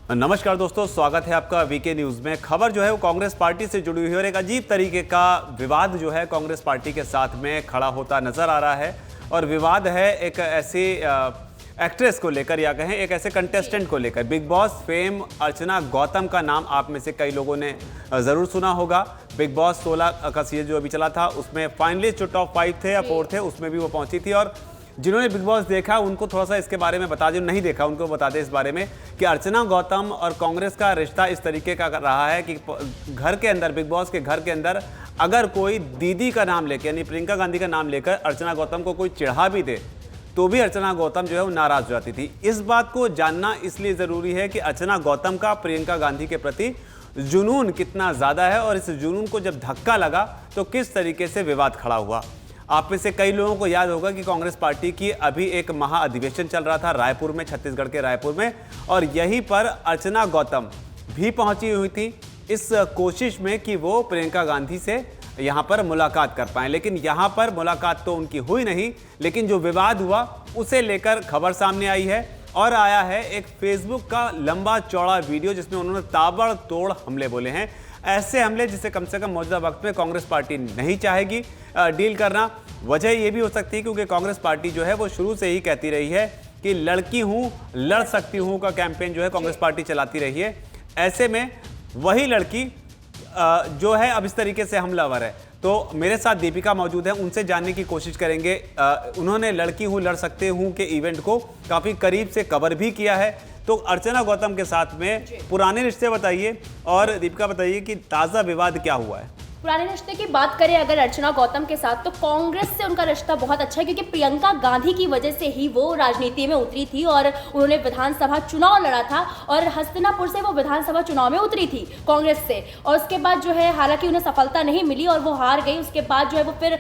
नमस्कार दोस्तों, स्वागत है आपका वीके न्यूज में। खबर जो है वो कांग्रेस पार्टी से जुड़ी हुई है और एक अजीब तरीके का विवाद जो है कांग्रेस पार्टी के साथ में खड़ा होता नजर आ रहा है। और विवाद है एक ऐसी एक्ट्रेस को लेकर या कहें एक ऐसे कंटेस्टेंट को लेकर। बिग बॉस फेम अर्चना गौतम का नाम आप में से कई लोगों ने ज़रूर सुना होगा। बिग बॉस 16 का सीजन जो अभी चला था उसमें फाइनलिस्ट जो टॉप 5 थे या 4 थे उसमें भी वो पहुंची थी। और जिन्होंने बिग बॉस देखा उनको थोड़ा सा इसके बारे में बता दें, नहीं देखा उनको बता दें इस बारे में कि अर्चना गौतम और कांग्रेस का रिश्ता इस तरीके का रहा है कि घर के अंदर, बिग बॉस के घर के अंदर अगर कोई दीदी का नाम लेकर यानी प्रियंका गांधी का नाम लेकर अर्चना गौतम को कोई चिढ़ा भी दे तो भी अर्चना गौतम जो है वो नाराज हो जाती थी। इस बात को जानना इसलिए ज़रूरी है कि अर्चना गौतम का प्रियंका गांधी के प्रति जुनून कितना ज़्यादा है और इस जुनून को जब धक्का लगा तो किस तरीके से विवाद खड़ा हुआ। आप में से कई लोगों को याद होगा कि कांग्रेस पार्टी की अभी एक महाअधिवेशन चल रहा था रायपुर में, छत्तीसगढ़ के रायपुर में, और यहीं पर अर्चना गौतम भी पहुंची हुई थी इस कोशिश में कि वो प्रियंका गांधी से यहां पर मुलाकात कर पाएं। लेकिन यहां पर मुलाकात तो उनकी हुई नहीं, लेकिन जो विवाद हुआ उसे लेकर खबर सामने आई है और आया है एक फेसबुक का लंबा चौड़ा वीडियो जिसमें उन्होंने ताबड़तोड़ हमले बोले हैं। ऐसे हमले जिसे कम से कम मौजूदा वक्त में कांग्रेस पार्टी नहीं चाहेगी डील करना। वजह ये भी हो सकती है क्योंकि कांग्रेस पार्टी जो है वो शुरू से ही कहती रही है कि लड़की हूँ लड़ सकती हूँ का कैंपेन जो है कांग्रेस पार्टी चलाती रही है। ऐसे में वही लड़की जो है अब इस तरीके से हमलावर है। तो मेरे साथ दीपिका मौजूद है, उनसे जानने की कोशिश करेंगे। उन्होंने लड़की हूँ लड़ सकते हूँ के इवेंट को काफ़ी करीब से कवर भी किया है। तो अर्चना गौतम के साथ में पुराने रिश्ते बताइए और दीपिका बताइए कि ताज़ा विवाद क्या हुआ है। पुराने रिश्ते की बात करें अगर अर्चना गौतम के साथ तो कांग्रेस से उनका रिश्ता बहुत अच्छा है क्योंकि प्रियंका गांधी की वजह से ही वो राजनीति में उतरी थी और उन्होंने विधानसभा चुनाव लड़ा था और हस्तिनापुर से वो विधानसभा चुनाव में उतरी थी कांग्रेस से। और उसके बाद जो है हालांकि उन्हें सफलता नहीं मिली और वो हार गई। उसके बाद जो है वो फिर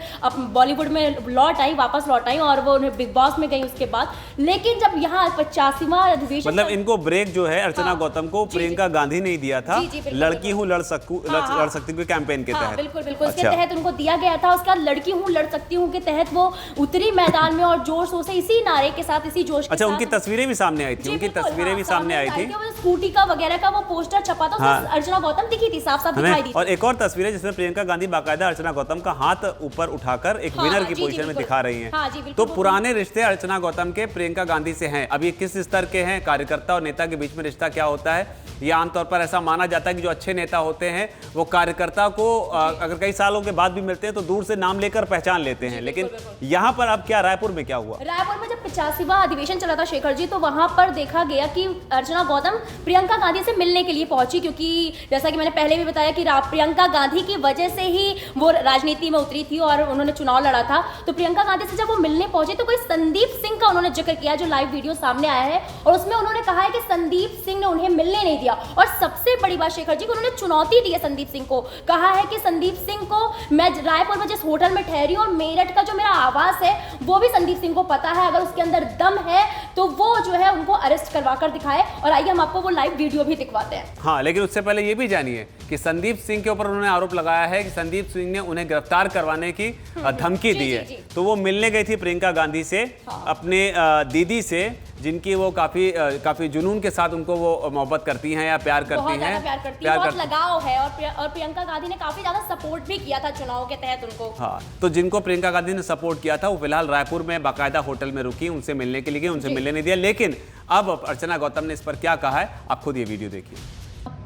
बॉलीवुड में वापस लौट आई और वो उन्हें बिग बॉस में गई उसके बाद। लेकिन जब यहाँ 50वां अधिवेशन, मतलब इनको ब्रेक जो है अर्चना गौतम को प्रियंका गांधी नहीं दिया था, लड़की हूँ लड़ सकती हूँ कैंपेन के तहत। बिल्कुल इसके तहत उनको दिया गया था। उसके बाद लड़की हूँ लड़ सकती हूँ के तहत वो उतरी मैदान में और जोर शोर से इसी नारे के साथ, इसी जोश के साथ। उनकी तस्वीरें भी सामने आई थी, उनकी तस्वीरें भी सामने आई थी। स्कूटी का वगैरह का वो पोस्टर छपा था, अर्चना गौतम दिखी थी, साफ साफ दिखाई दी। और एक और तस्वीर है जिसमें प्रियंका गांधी बाकायदा अर्चना गौतम का हाथ ऊपर उठाकर एक विनर की पोजीशन में दिखा रही हैं। तो पुराने रिश्ते अर्चना गौतम के प्रियंका गांधी से हैं। अब ये किस स्तर के हैं, कार्यकर्ता और नेता के बीच में रिश्ता क्या होता है, ये आमतौर पर ऐसा माना जाता है कि जो अच्छे नेता होते हैं वो कार्यकर्ता को अगर कई सालों के बाद भी मिलते हैं तो दूर से नाम लेकर पहचान लेते हैं। लेकिन यहाँ पर अब क्या, रायपुर में क्या हुआ? रायपुर में जब 85वां अधिवेशन चला था शेखर जी, तो वहां पर देखा गया कि अर्चना गौतम प्रियंका गांधी से मिलने के लिए पहुंची क्योंकि जैसा कि मैंने पहले भी बताया कि प्रियंका गांधी की वजह से ही वो राजनीति में उतरी थी और उन्होंने चुनाव लड़ा था। तो प्रियंका गांधी से जब वो मिलने पहुंचे तो कोई संदीप सिंह का उन्होंने जिक्र किया जो लाइव वीडियो सामने आया है और उसमें उन्होंने कहा है कि संदीप सिंह ने उन्हें मिलने नहीं दिया। और सबसे बड़ी बात शेखर जी को उन्होंने चुनौती दी है संदीप सिंह को, कहा है कि संदीप सिंह को मैं रायपुर में जिस होटल में ठहरी और मेरठ का जो मेरा आवास है वो भी संदीप सिंह को पता है, अगर उसके अंदर दम है तो वो जो है उनको अरेस्ट करवा कर दिखाए। और आइए हम आपको वो लाइव वीडियो भी दिखवाते हैं। हाँ, लेकिन उससे पहले ये भी जानिए कि संदीप सिंह के ऊपर उन्होंने आरोप लगाया है कि संदीप सिंह ने उन्हें गिरफ्तार करवाने की धमकी दी है। तो वो मिलने गई थी प्रियंका गांधी से, अपने दीदी से, जिनकी वो काफी जुनून के साथ उनको वो मोहब्बत करती हैं या प्यार करती हैं, बहुत लगाव है। और प्रियंका गांधी ने काफी ज्यादा सपोर्ट भी किया था चुनाव के तहत उनको। हाँ, तो जिनको प्रियंका गांधी ने सपोर्ट किया था वो फिलहाल रायपुर में बाकायदा होटल में रुकी, उनसे मिलने के लिए गई, उनसे मिलने नहीं दिया। लेकिन अब अर्चना गौतम ने इस पर क्या कहा है आप खुद ये वीडियो देखिए।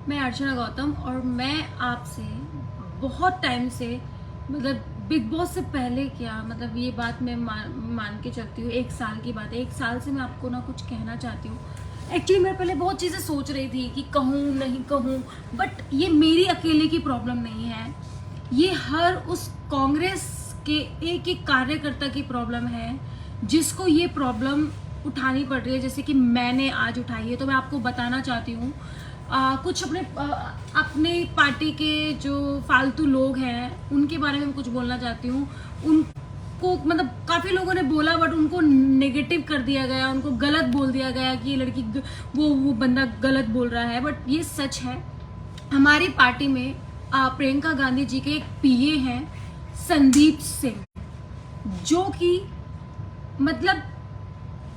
मैं अर्चना गौतम और मैं आपसे बहुत टाइम से, मतलब बिग बॉस से पहले क्या, मतलब ये बात मैं मान के चलती हूँ, 1 साल की बात है। 1 साल से मैं आपको ना कुछ कहना चाहती हूँ। एक्चुअली मैं पहले बहुत चीज़ें सोच रही थी कि कहूँ नहीं कहूँ, बट ये मेरी अकेले की प्रॉब्लम नहीं है, ये हर उस कांग्रेस के एक एक कार्यकर्ता की प्रॉब्लम है जिसको ये प्रॉब्लम उठानी पड़ रही है, जैसे कि मैंने आज उठाई है। तो मैं आपको बताना चाहती हूँ कुछ अपने पार्टी के जो फालतू लोग हैं उनके बारे में कुछ बोलना चाहती हूँ। उनको मतलब काफ़ी लोगों ने बोला बट उनको नेगेटिव कर दिया गया, उनको गलत बोल दिया गया कि ये लड़की वो बंदा गलत बोल रहा है, बट ये सच है। हमारी पार्टी में प्रियंका गांधी जी के एक पीए हैं संदीप सिंह, जो कि मतलब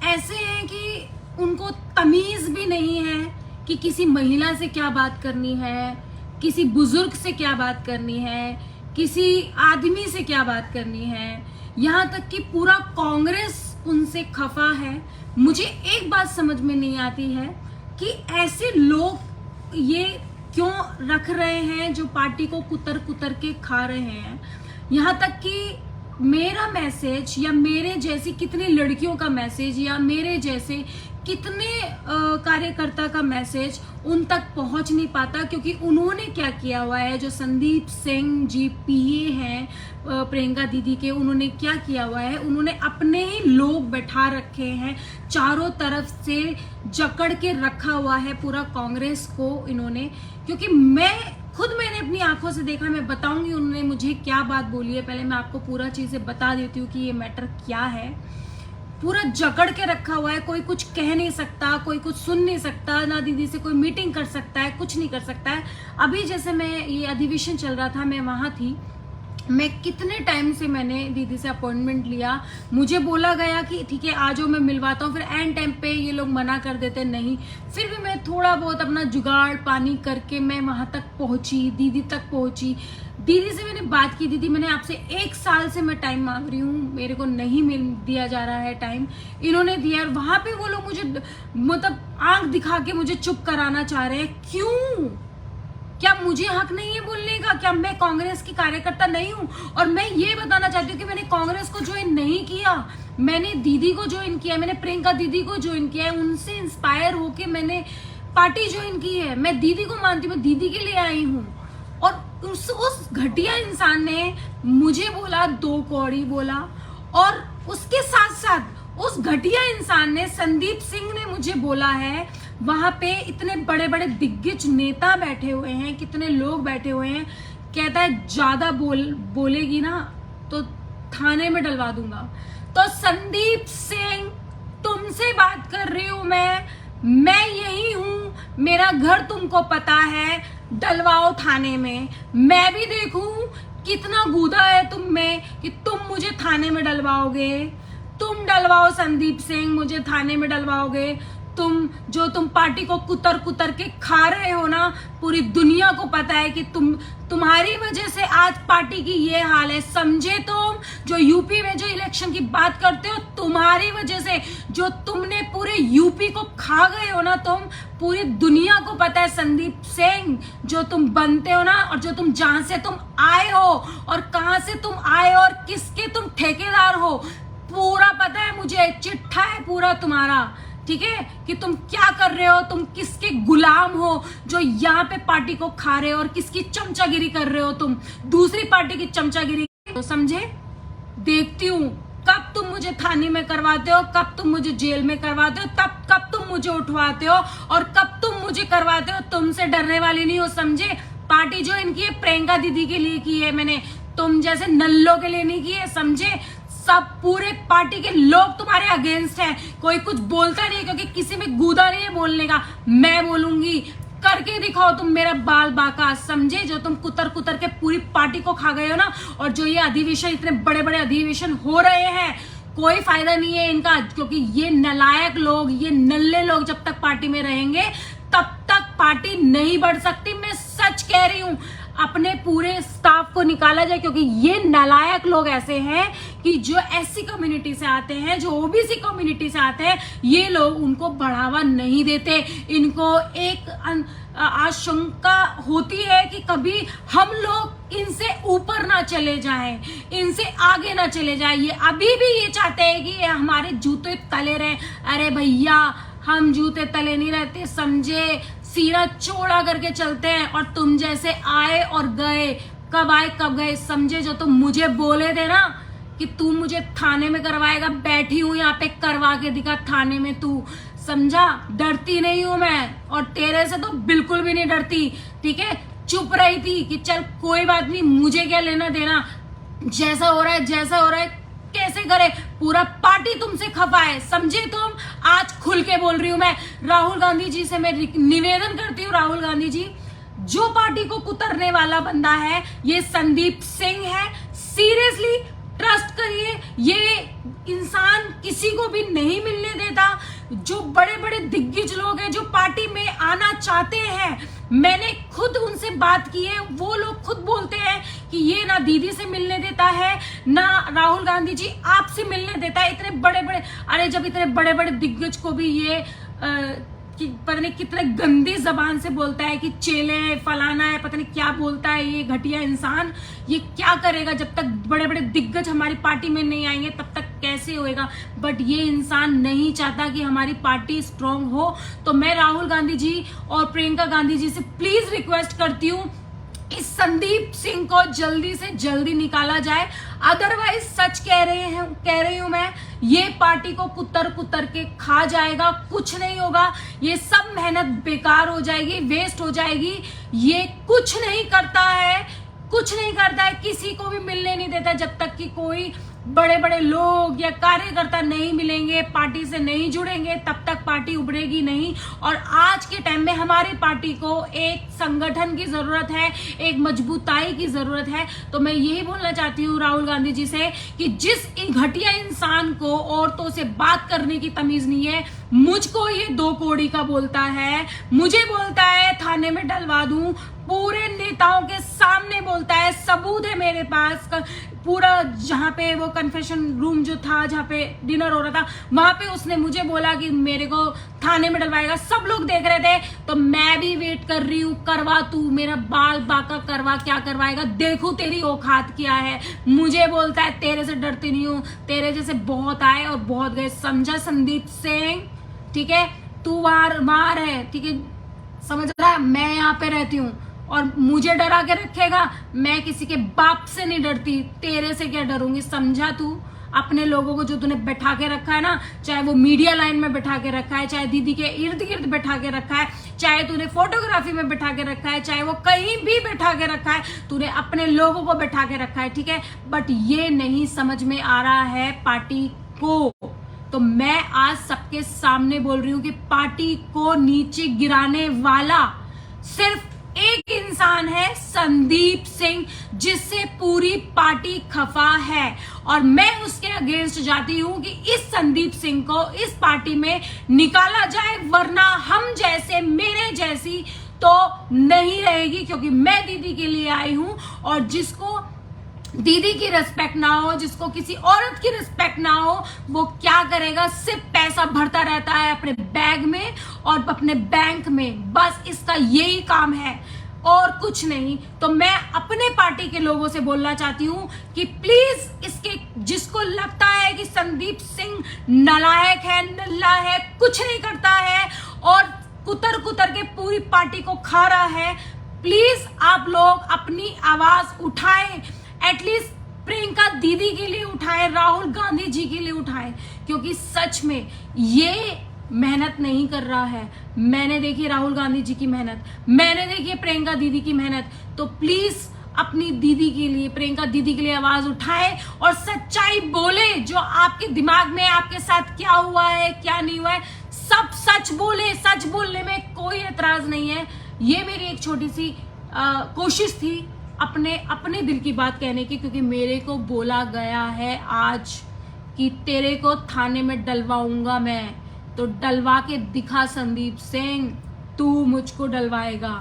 ऐसे हैं कि उनको तमीज़ भी नहीं है कि किसी महिला से क्या बात करनी है, किसी बुजुर्ग से क्या बात करनी है, किसी आदमी से क्या बात करनी है, यहाँ तक कि पूरा कांग्रेस उनसे खफा है। मुझे एक बात समझ में नहीं आती है कि ऐसे लोग ये क्यों रख रहे हैं जो पार्टी को कुतर कुतर के खा रहे हैं। यहाँ तक कि मेरा मैसेज या मेरे जैसी कितनी लड़कियों का मैसेज या मेरे जैसे कितने कार्यकर्ता का मैसेज उन तक पहुंच नहीं पाता, क्योंकि उन्होंने क्या किया हुआ है। जो संदीप सिंह जी पीए हैं प्रियंका दीदी के, उन्होंने क्या किया हुआ है, उन्होंने अपने ही लोग बैठा रखे हैं, चारों तरफ से जकड़ के रखा हुआ है पूरा कांग्रेस को इन्होंने। क्योंकि मैंने अपनी आंखों से देखा, मैं बताऊंगी उन्होंने मुझे क्या बात बोली है। पहले मैं आपको पूरा चीजें बता देती हूँ कि ये मैटर क्या है। पूरा जकड़ के रखा हुआ है, कोई कुछ कह नहीं सकता, कोई कुछ सुन नहीं सकता, ना दीदी से कोई मीटिंग कर सकता है, कुछ नहीं कर सकता है। अभी जैसे मैं ये अधिवेशन चल रहा था, मैं वहां थी, मैं कितने टाइम से मैंने दीदी से अपॉइंटमेंट लिया, मुझे बोला गया कि ठीक है आ जाओ मैं मिलवाता हूँ, फिर एंड टाइम पे ये लोग मना कर देते नहीं। फिर भी मैं थोड़ा बहुत अपना जुगाड़ पानी करके मैं वहां तक पहुंची, दीदी तक पहुंची। दीदी से मैंने बात की, दीदी मैंने आपसे 1 साल से मैं टाइम मांग रही हूँ, मेरे को नहीं मिल दिया जा रहा है टाइम, इन्होंने दिया। और वहां पे वो लोग मुझे मतलब आंख दिखा के मुझे चुप कराना चाह रहे हैं। क्यों? क्या मुझे हक नहीं है बोलने का? क्या मैं कांग्रेस की कार्यकर्ता नहीं हूं? और मैं ये बताना चाहती हूँ कि मैंने कांग्रेस को ज्वाइन नहीं किया, मैंने दीदी को ज्वाइन किया, मैंने प्रियंका दीदी को ज्वाइन किया है, उनसे इंस्पायर होके मैंने पार्टी ज्वाइन की है। मैं दीदी को मानती हूँ, मैं दीदी के लिए आई हूँ। और उस घटिया इंसान ने मुझे बोला 2 कौड़ी बोला, और उसके साथ साथ उस घटिया इंसान ने, संदीप सिंह ने मुझे बोला है, वहां पे इतने बड़े बड़े दिग्गज नेता बैठे हुए हैं, कितने लोग बैठे हुए हैं, कहता है ज्यादा बोलेगी ना तो थाने में डलवा दूंगा। तो संदीप सिंह, तुमसे बात कर रही हूं मैं यही हूं, मेरा घर तुमको पता है, डलवाओ थाने में। मैं भी देखूं कितना गूदा है तुम में कि तुम मुझे थाने में डलवाओगे। तुम डलवाओ संदीप सिंह, मुझे थाने में डलवाओगे। तुम पार्टी को कुतर कुतर के खा रहे हो ना, पूरी दुनिया को पता है कि तुम्हारी वजह से आज पार्टी की ये हाल है। समझे तुम? जो यूपी में जो इलेक्शन की बात करते हो, तुम्हारी वजह से, जो तुमने पूरे यूपी को खा गए हो ना तुम, पूरी दुनिया को पता है संदीप सिंह, जो तुम बनते हो ना, और जो तुम जहां से तुम आए हो और कहां से तुम आए हो और किसके तुम ठेकेदार हो, पूरा पता है मुझे, चिट्ठा है पूरा तुम्हारा। ठीक है कि तुम क्या कर रहे हो, तुम किसके गुलाम हो जो यहाँ पे पार्टी को खा रहे हो, और किसकी चमचागिरी कर रहे हो तुम, दूसरी पार्टी की चमचागिरी। तो समझे? देखती हूँ कब तुम मुझे थाने में करवाते हो, कब तुम मुझे जेल में करवाते हो, कब तुम मुझे उठवाते हो, और कब तुम मुझे करवाते हो। तुमसे डरने वाली नहीं हो, समझे? पार्टी जो इनकी है प्रियंका दीदी के लिए की है मैंने, तुम जैसे नल्लों के लिए नहीं की है, समझे? सब पूरे पार्टी के लोग तुम्हारे अगेंस्ट हैं, कोई कुछ बोलता नहीं है, क्योंकि किसी में गूदा नहीं है बोलने का। मैं बोलूंगी, करके दिखाओ तुम मेरा बाल बाका, समझे? जो तुम कुतर कुतर के पूरी पार्टी को खा गए हो ना, और जो ये अधिवेशन, इतने बड़े बड़े अधिवेशन हो रहे हैं, कोई फायदा नहीं है इनका, क्योंकि ये नालायक लोग, ये नल्ले लोग जब तक पार्टी में रहेंगे तब तक पार्टी नहीं बढ़ सकती। मैं सच कह रही हूं, अपने पूरे स्टाफ को निकाला जाए, क्योंकि ये नालायक लोग ऐसे हैं कि जो एससी कम्युनिटी से आते हैं, जो ओबीसी कम्युनिटी से आते हैं, ये लोग उनको बढ़ावा नहीं देते। इनको एक आशंका होती है कि कभी हम लोग इनसे ऊपर ना चले जाएं, इनसे आगे ना चले जाएं। ये अभी भी ये चाहते हैं कि हमारे जूते तले रहे। अरे भैया, हम जूते तले नहीं रहते, समझे? सीना चौड़ा करके चलते हैं, और तुम जैसे आए और गए, कब आए कब गए, समझे? जो तुम मुझे बोले थे ना कि तू मुझे थाने में करवाएगा, बैठी हूं यहाँ पे, करवा के दिखा थाने में तू, समझा? डरती नहीं हूं मैं, और तेरे से तो बिल्कुल भी नहीं डरती। ठीक है, चुप रही थी कि चल कोई बात नहीं, मुझे क्या लेना देना, जैसा हो रहा है जैसा हो रहा है, कैसे करे, पूरा पार्टी तुमसे खफा है, समझे तुम? आज खुल के बोल रही हूं मैं। राहुल गांधी जी से मैं निवेदन करती हूँ, राहुल गांधी जी, जो पार्टी को कुतरने वाला बंदा है ये संदीप सिंह है। सीरियसली ट्रस्ट करिए, ये इंसान किसी को भी नहीं मिलने देता। जो बड़े बड़े दिग्गज लोग हैं जो पार्टी में आना चाहते हैं, मैंने खुद उनसे बात की है, वो लोग खुद बोलते हैं कि ये ना दीदी से मिलने देता है, ना राहुल गांधी जी आपसे मिलने देता है। इतने बड़े बड़े, अरे जब इतने बड़े बड़े दिग्गज को भी ये कि पता नहीं कितने गंदी जबान से बोलता है कि चेले है, फलाना है, पता नहीं क्या बोलता है ये घटिया इंसान, ये क्या करेगा जब तक बड़े बड़े दिग्गज हमारी पार्टी में नहीं आएंगे, तब तक कैसे होएगा। बट ये इंसान नहीं चाहता कि हमारी पार्टी स्ट्रांग हो। तो मैं राहुल गांधी जी और प्रियंका गांधी जी से प्लीज रिक्वेस्ट करती हूँ, इस संदीप सिंह को जल्दी से जल्दी निकाला जाए। अदरवाइज सच कह रही हूं मैं, ये पार्टी को कुतर के खा जाएगा, कुछ नहीं होगा, ये सब मेहनत बेकार हो जाएगी, वेस्ट हो जाएगी। ये कुछ नहीं करता है, किसी को भी मिलने नहीं देता। जब तक कि कोई बड़े बड़े लोग या कार्यकर्ता नहीं मिलेंगे, पार्टी से नहीं जुड़ेंगे, तब तक पार्टी उभरेगी नहीं। और आज के टाइम में हमारी पार्टी को एक संगठन की जरूरत है, एक मजबूताई की जरूरत है। तो मैं यही बोलना चाहती हूँ राहुल गांधी जी से कि जिस घटिया इंसान को औरतों से बात करने की तमीज नहीं है, मुझको ये 2 कौड़ी का बोलता है, मुझे बोलता है थाने में डलवा दूं, पूरे नेताओं के सामने बोलता है, सबूत है मेरे पास। पूरा जहाँ पे वो कन्फेशन रूम जो था, जहाँ पे डिनर हो रहा था, वहां पे उसने मुझे बोला कि मेरे को थाने में डलवाएगा। सब लोग देख रहे थे, तो मैं भी वेट कर रही हूँ, करवा तू मेरा बाल बाका करवा, क्या करवाएगा, देखू तेरी औकात क्या है। मुझे बोलता है तेरे से डरती नहीं हूँ, तेरे जैसे बहुत आए और बहुत गए, समझा संदीप सिंह, ठीक है। तू मार है, ठीक है, समझ रहा है, मैं यहाँ पे रहती हूँ और मुझे डरा के रखेगा। मैं किसी के बाप से नहीं डरती, तेरे से क्या डरूंगी, समझा तू। अपने लोगों को जो तूने बैठा के रखा है ना, चाहे वो मीडिया लाइन में बैठा के रखा है, चाहे दीदी के इर्द गिर्द बैठा के रखा है, चाहे तूने फोटोग्राफी में बैठा के रखा है, चाहे वो कहीं भी बैठा के रखा है, तूने अपने लोगों को बैठा के रखा है, ठीक है। बट ये नहीं समझ में आ रहा है पार्टी को। तो मैं आज सबके सामने बोल रही हूं कि पार्टी को नीचे गिराने वाला सिर्फ एक इंसान है, संदीप सिंह, जिससे पूरी पार्टी खफा है। और मैं उसके अगेंस्ट जाती हूं कि इस संदीप सिंह को इस पार्टी में निकाला जाए, वरना हम जैसे, मेरे जैसी तो नहीं रहेगी। क्योंकि मैं दीदी के लिए आई हूं, और जिसको दीदी की रिस्पेक्ट ना हो, जिसको किसी औरत की रिस्पेक्ट ना हो, वो क्या करेगा, सिर्फ पैसा भरता रहता है अपने बैग में और अपने बैंक में, बस इसका यही काम है और कुछ नहीं। तो मैं अपने पार्टी के लोगों से बोलना चाहती हूँ कि प्लीज इसके, जिसको लगता है कि संदीप सिंह नालायक है, नल्ला है, कुछ नहीं करता है और कुतर के पूरी पार्टी को खा रहा है, प्लीज आप लोग अपनी आवाज उठाएं। एटलीस्ट प्रियंका दीदी के लिए उठाए, राहुल गांधी जी के लिए उठाए, क्योंकि सच में ये मेहनत नहीं कर रहा है। मैंने देखी राहुल गांधी जी की मेहनत, मैंने देखी प्रियंका दीदी की मेहनत। तो प्लीज अपनी दीदी के लिए, प्रियंका दीदी के लिए आवाज उठाए और सच्चाई बोले। जो आपके दिमाग में, आपके साथ क्या हुआ है, क्या नहीं हुआ है, सब सच बोले। सच बोलने में कोई एतराज नहीं है। ये मेरी एक छोटी सी कोशिश थी अपने दिल की बात कहने की, क्योंकि मेरे को बोला गया है आज कि तेरे को थाने में डलवाऊंगा मैं, तो डलवा के दिखा संदीप सिंह, तू मुझको डलवाएगा।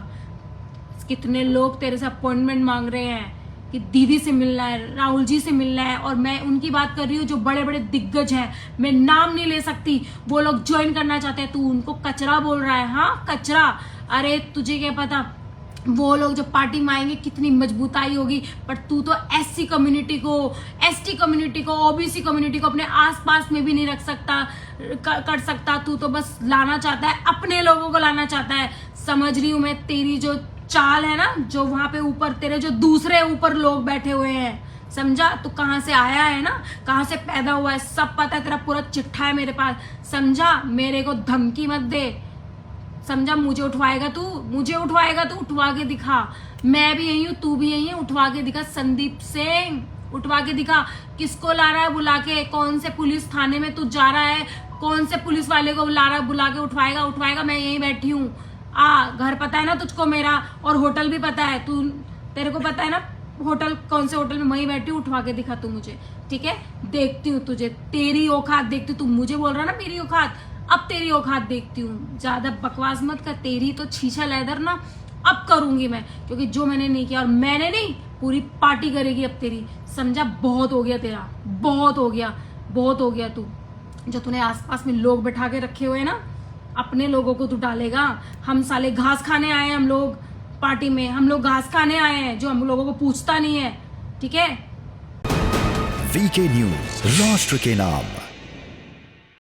कितने लोग तेरे से अपॉइंटमेंट मांग रहे हैं कि दीदी से मिलना है, राहुल जी से मिलना है, और मैं उनकी बात कर रही हूँ जो बड़े बड़े दिग्गज हैं, मैं नाम नहीं ले सकती, वो लोग ज्वाइन करना चाहते हैं। तू उनको कचरा बोल रहा है, हाँ कचरा। अरे तुझे क्या पता वो लोग जब पार्टी में आएंगे कितनी मजबूताई होगी। पर तू तो एससी कम्युनिटी को, एसटी कम्युनिटी को, ओबीसी कम्युनिटी को अपने आसपास में भी नहीं रख सकता, कर सकता। तू तो बस लाना चाहता है, अपने लोगों को लाना चाहता है। समझ रही हूं मैं तेरी जो चाल है ना, जो वहां पे ऊपर तेरे जो दूसरे ऊपर लोग बैठे हुए हैं, समझा। तू कहाँ से आया है ना, कहाँ से पैदा हुआ है, सब पता है, तेरा पूरा चिट्ठा है मेरे पास, समझा। मेरे को धमकी मत दे, समझा। मुझे उठवाएगा तू, उठवा के दिखा। मैं भी यही हूँ, तू भी यही है, उठवा के दिखा संदीप सिंह, उठवा के दिखा। किसको ला रहा है बुला के, कौन से पुलिस थाने में तू जा रहा है, कौन से पुलिस वाले को ला रहा है बुला के, उठवाएगा। मैं यहीं बैठी हूँ, घर पता है ना तुझको मेरा, और होटल भी पता है, तेरे को पता है ना होटल, कौन से होटल में वहीं बैठी हूँ, उठवा के दिखा तू मुझे, ठीक है? देखती हूँ तुझे, तेरी औकात देखती हूँ। तू मुझे बोल रहा ना मेरी औकात, अब तेरी औकात देखती हूँ। ज्यादा बकवास मत कर, तेरी तो छीछा लेदर ना अब करूंगी मैं, क्योंकि जो मैंने नहीं किया, और मैंने नहीं, पूरी पार्टी करेगी अब तेरी, समझा? बहुत हो गया तेरा, बहुत हो गया, बहुत हो गया। तू जो तूने आसपास में लोग बैठा के रखे हुए ना, अपने लोगों को तू डालेगा। हम साले घास खाने आए हैं, हम लोग पार्टी में, हम लोग घास खाने आए हैं, जो हम लोगों को पूछता नहीं है, ठीक है? वीके न्यूज, राष्ट्र के नाम।